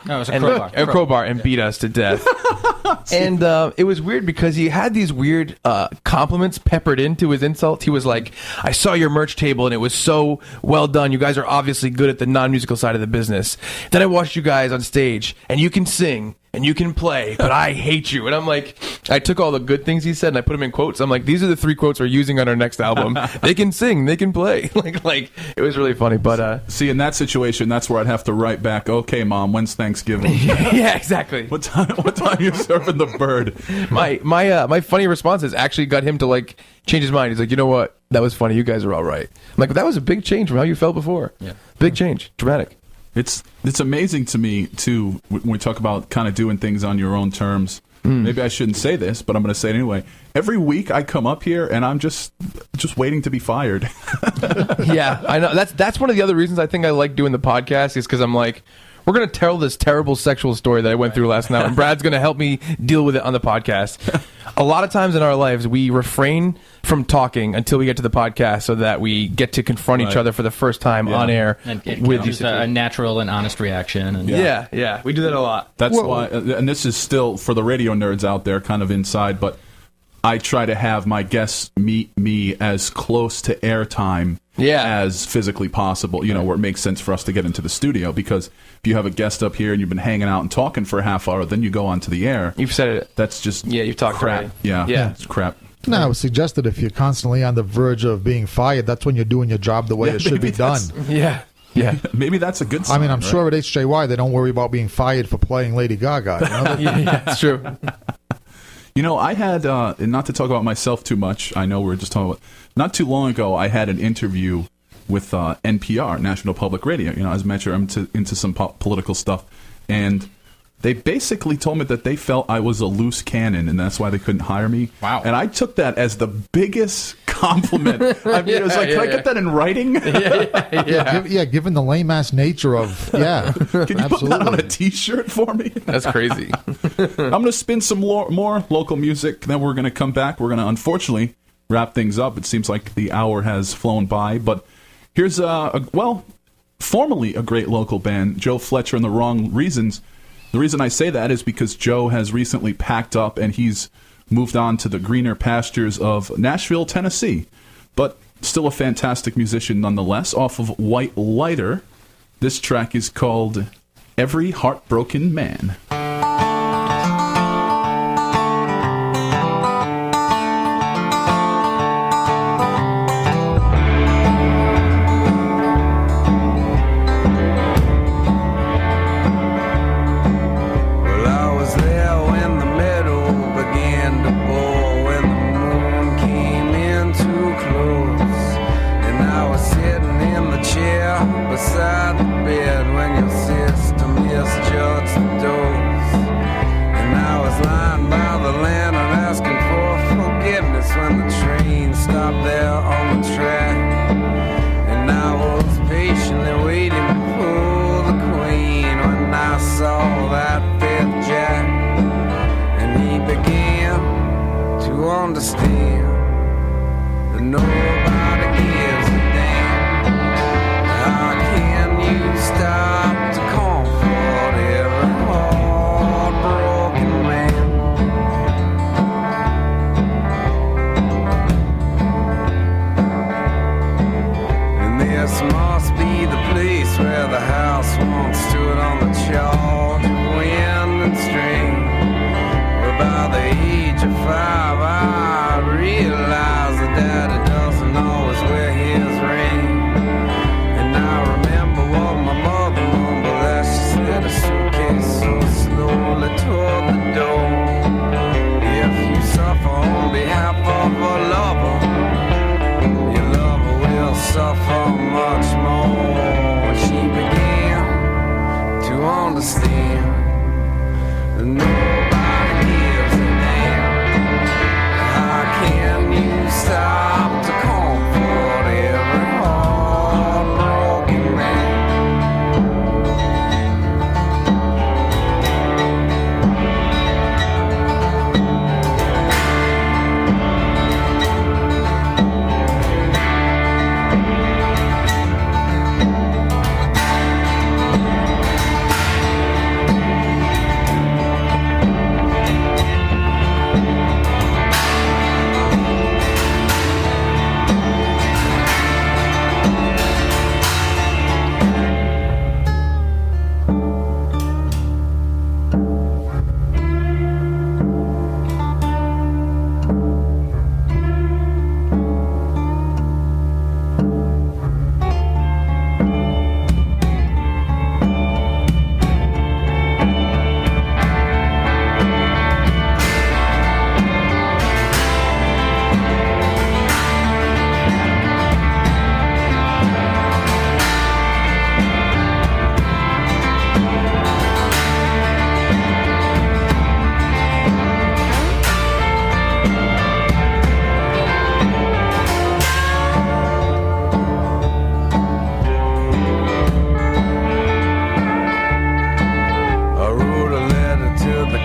No, it was a crowbar and beat us to death. And it was weird because he had these weird compliments peppered into his insults. He was like, I saw your merch table and it was so well done. You guys are obviously good at the non-musical side of the business. Then I watched you guys on stage and you can sing and you can play, but I hate you. And I'm like, I took all the good things he said and I put them in quotes. I'm like, these are the 3 quotes we're using on our next album. They can sing, they can play. like it was really funny. But see, in that situation, that's where I'd have to write back, okay, Mom, when's Thanksgiving? Yeah, exactly. What time you serving the bird? My funny responses actually got him to like change his mind. He's like, you know what? That was funny. You guys are all right. I'm like, that was a big change from how you felt before. Yeah. Big change. Dramatic. It's amazing to me, too, when we talk about kind of doing things on your own terms. Maybe I shouldn't say this, but I'm going to say it anyway. Every week I come up here and I'm just waiting to be fired. Yeah, I know. That's one of the other reasons I think I like doing the podcast is because I'm like, we're going to tell this terrible sexual story that I went through last night, and Brad's going to help me deal with it on the podcast. A lot of times in our lives, we refrain from talking until we get to the podcast so that we get to confront each other for the first time on air with just a natural and honest reaction. And yeah, we do that a lot. That's why, and this is still for the radio nerds out there kind of inside, but I try to have my guests meet me as close to airtime as physically possible, where it makes sense for us to get into the studio, because if you have a guest up here and you've been hanging out and talking for a half hour, then you go onto the air. You've said it. That's just you've talked crap. already. Yeah, it's crap. No, I would suggest that if you're constantly on the verge of being fired, that's when you're doing your job the way it should be done. Yeah. Maybe that's a good sign. I mean, I'm sure at HJY they don't worry about being fired for playing Lady Gaga. Yeah, it's true. I had, not to talk about myself too much, I know we were just talking about, not too long ago, I had an interview with NPR, National Public Radio. As a mentor, I'm into some political stuff. And they basically told me that they felt I was a loose cannon, and that's why they couldn't hire me. Wow. And I took that as the biggest compliment. I mean, it was like, can I get that in writing? Given the lame-ass nature of, Can you put that on a T-shirt for me? That's crazy. I'm going to spin some more local music, then we're going to come back. We're going to, unfortunately, wrap things up. It seems like the hour has flown by, but here's, formerly a great local band, Joe Fletcher and the Wrong Reasons. The reason I say that is because Joe has recently packed up and he's moved on to the greener pastures of Nashville, Tennessee. But still a fantastic musician nonetheless. Off of White Lighter, this track is called Every Heartbroken Man. Beside the bed when your sister misjudged the dose, and I was lying by the lantern asking for forgiveness when the train stopped there on the track, and I was patiently waiting for the queen when I saw that fifth jack, and he began to understand that nobody gives a damn. Stop to comfort every heartbroken man. And this must be the place where the house once stood on the charge of wind and string. But by the age of 5 I realized that Daddy doesn't always wear his ring. And I remember what my mother mumbled as she slid a suitcase so slowly toward the door. If you suffer on behalf of a lover, your lover will suffer much more. She began to understand that nobody gives a damn. How can you stop to comfort every heartbroken man?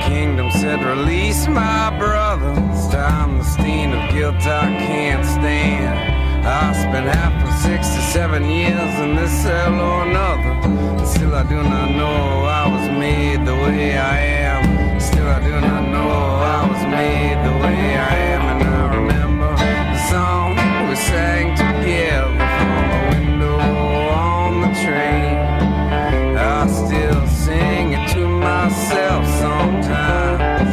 kingdom said, release my brother. It's time the stain of guilt I can't stand. I spent half of 6 to 7 years in this cell or another. Still I do not know I was made the way I am. Still I do not know I was made the way I am. And I remember the song we sang together from the window on the train. I still sing it to myself sometimes,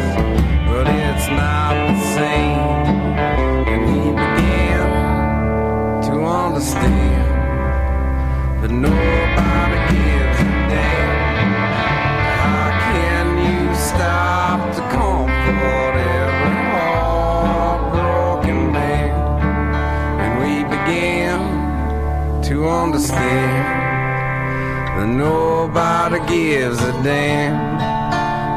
but it's not the same. And he began to understand that nobody gives a damn. How can you stop to comfort every heartbroken man? And we began to understand that nobody gives a damn.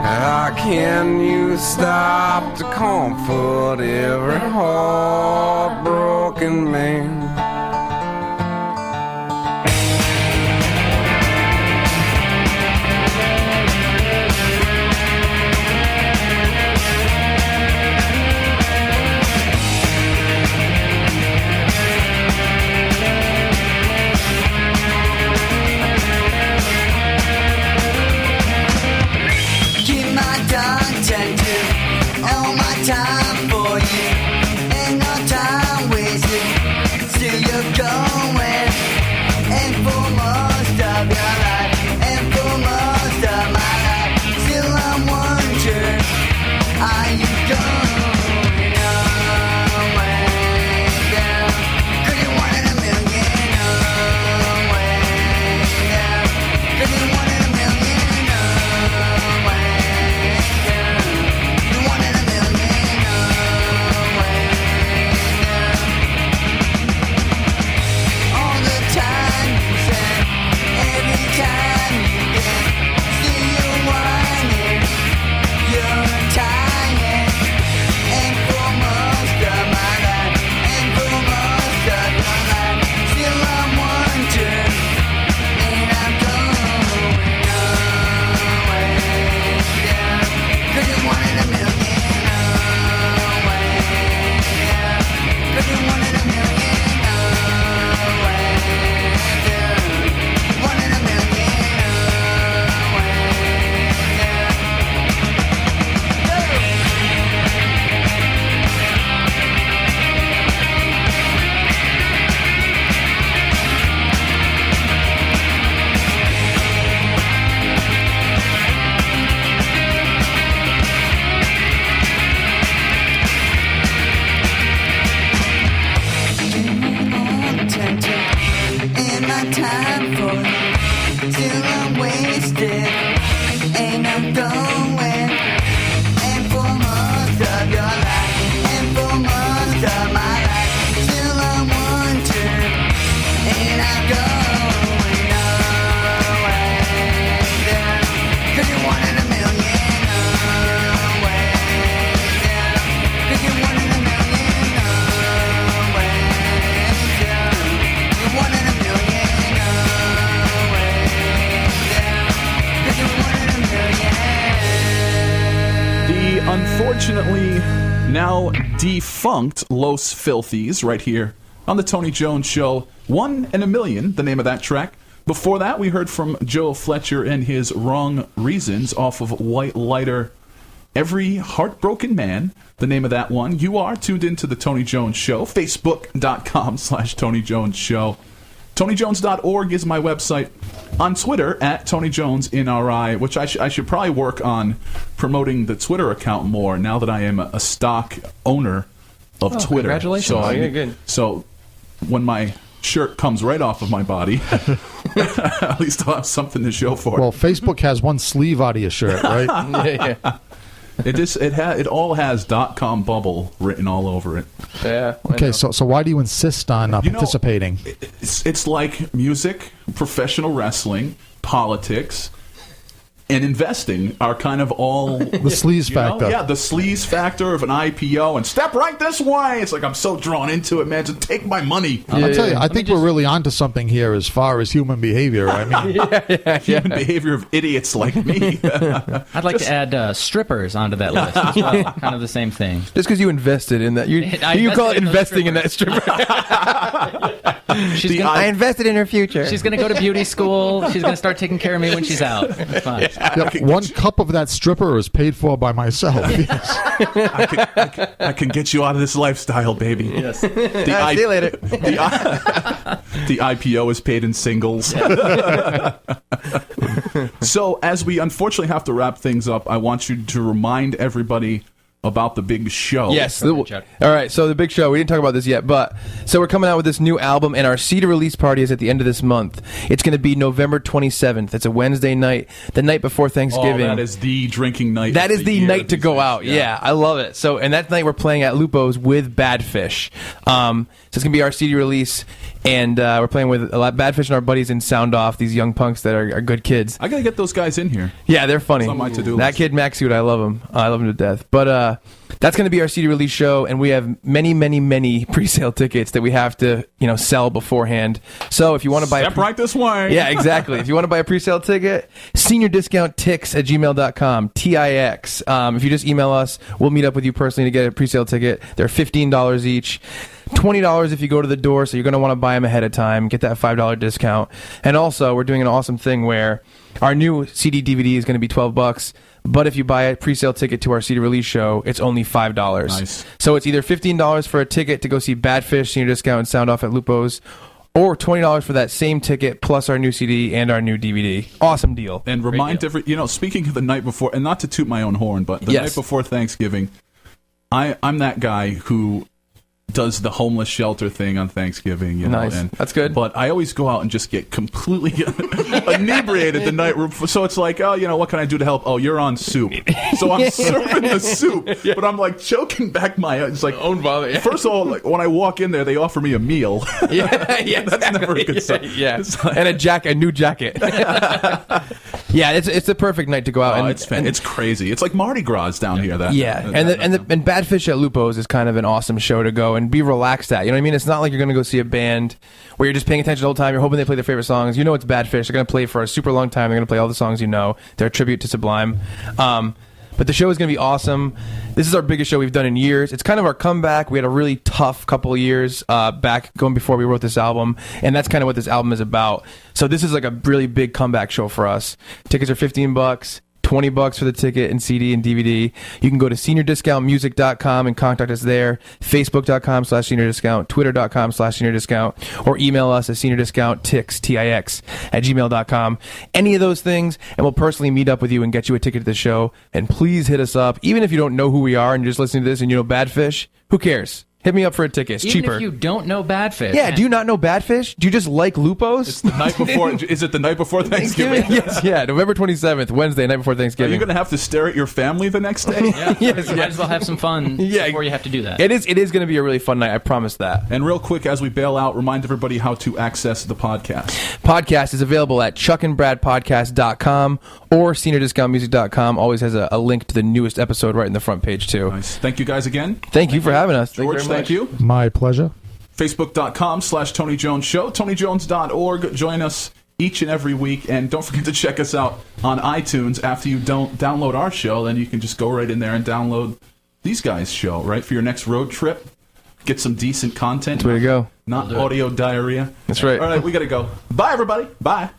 How can you stop to comfort every heartbroken man? All my time for you, ain't no time wasted. Still you're going, and for most of your life, and for most of my life, still I'm wondering, are you going away down? 'Cause you're one in a million away down. 'Cause you're one in a million away down. One in a million away down. All the time you spend, every time you get, still you're whining, you're tired. And for most of my life, and for most of your life, still I'm wondering, and I'm going away down. 'Cause you're one in a million away down. 'Cause you're one in a million away down. One in a million away down. And my time for you, still I'm wasted, and I'm going. And for most of your life, and for most of my life, still I'm wondering, and I'm going away down. 'Cause you're one in a million away down. 'Cause you're one in a million away down. You're one in a million away down. 'Cause you're one in a million. The unfortunately now defunct Los Filthies right here on the Tony Jones Show. 1 in a Million, the name of that track. Before that, we heard from Joe Fletcher and his Wrong Reasons off of White Lighter. Every Heartbroken Man, the name of that one. You are tuned into the Tony Jones Show. Facebook.com/Tony Jones Show. TonyJones.org is my website. On Twitter, at TonyJonesNRI, which I should probably work on promoting the Twitter account more now that I am a stock owner of Twitter. Congratulations. So, Yeah, good. So when my shirt comes right off of my body, at least I'll have something to show for it. Well, Facebook has one sleeve out of your shirt, right? Yeah. It all has .com bubble written all over it. Yeah. I Okay, know. so why do you insist on You know, participating? It's like music, professional wrestling, politics. and investing are kind of all The sleaze factor. Yeah, the sleaze factor of an IPO and step right this way. It's like I'm so drawn into it, man. Just take my money. I'll tell you, I think we're really onto something here as far as human behavior. I mean, Human behavior of idiots like me. I'd like to add strippers onto that list as well. Kind of the same thing. Just because you invested in that, you call it investing in that stripper. I invested in her future. She's going to go to beauty school. She's going to start taking care of me when she's out. It's fine. one cup of that stripper is paid for by myself. Yes. I can get you out of this lifestyle, baby. Yes. See you later. The IPO is paid in singles. So, as we unfortunately have to wrap things up, I want you to remind everybody about the big show. Yes. All right. So the big show. We didn't talk about this yet, but so we're coming out with this new album, and our CD release party is at the end of this month. It's going to be November 27th. It's a Wednesday night, the night before Thanksgiving. Oh, that is the drinking night. That is the night to go out. Days. Yeah, I love it. So, and that night we're playing at Lupo's with Badfish. So it's going to be our CD release, and we're playing with a lot Badfish and our buddies in Sound Off. These young punks that are good kids. I gotta get those guys in here. Yeah, they're funny. It's on my to-do That list. kid Maxute, I love him. I love him to death. But that's going to be our CD release show, and we have many, many, many pre-sale tickets that we have to, sell beforehand. So if you want to buy Step right this way. yeah, exactly. If you want to buy a pre-sale ticket, senior discount tix@gmail.com, TIX. If you just email us, we'll meet up with you personally to get a pre-sale ticket. They're $15 each. $20 if you go to the door, so you're going to want to buy them ahead of time, get that $5 discount. And also, we're doing an awesome thing where our new CD DVD is going to be $12, but if you buy a pre-sale ticket to our CD release show, it's only $5. Nice. So it's either $15 for a ticket to go see Badfish, Senior Discount, and Sound Off at Lupo's, or $20 for that same ticket plus our new CD and our new DVD. Awesome deal. And remind speaking of the night before, and not to toot my own horn, but the night before Thanksgiving, I'm that guy who does the homeless shelter thing on Thanksgiving. Nice. And, that's good. But I always go out and just get completely inebriated the night. So it's like, what can I do to help? Oh, you're on soup. So I'm serving the soup, but I'm like choking back my. It's like own bother. Yeah. First of all, like when I walk in there, they offer me a meal. Yeah, that's never a good sign. Yeah, It's like- and a new jacket. Yeah, it's the perfect night to go out. Oh, and it's crazy. It's like Mardi Gras down here. And Badfish at Lupo's is kind of an awesome show to go and be relaxed at. You know what I mean? It's not like you're going to go see a band where you're just paying attention the whole time. You're hoping they play their favorite songs. You know it's Badfish. They're going to play for a super long time. They're going to play all the songs you know. They're a tribute to Sublime. But the show is going to be awesome. This is our biggest show we've done in years. It's kind of our comeback. We had a really tough couple of years back going before we wrote this album, and that's kind of what this album is about. So this is like a really big comeback show for us. Tickets are $15. $20 for the ticket and CD and DVD. You can go to seniordiscountmusic.com and contact us there. Facebook.com/seniordiscount, Twitter.com/seniordiscount, or email us at seniordiscount@gmail.com. Any of those things, and we'll personally meet up with you and get you a ticket to the show. And please hit us up. Even if you don't know who we are and you're just listening to this and you know Badfish, who cares? Hit me up for a ticket. It's Even cheaper. if you don't know Badfish. Yeah, do you not know Badfish? Do you just like Lupo's? It's the night before. Is it the night before Thanksgiving? Yes, yeah. November 27th, Wednesday, night before Are Thanksgiving. you going to have to stare at your family the next day? Yeah, Yes, you might as well have some fun before you have to do that. It is going to be a really fun night. I promise that. And real quick, as we bail out, remind everybody how to access the podcast. Podcast is available at chuckandbradpodcast.com or seniordiscountmusic.com. Always has a link to the newest episode right in the front page, too. Nice. Thank you guys again. Thank you for having us. George, thank you. My pleasure. Facebook.com/Tony Jones Show. TonyJones.org. Join us each and every week. And don't forget to check us out on iTunes. After you don't download our show, then you can just go right in there and download these guys' show, right? For your next road trip. Get some decent content. That's the way to go. Not audio diarrhea. That's right. All right, we got to go. Bye, everybody. Bye.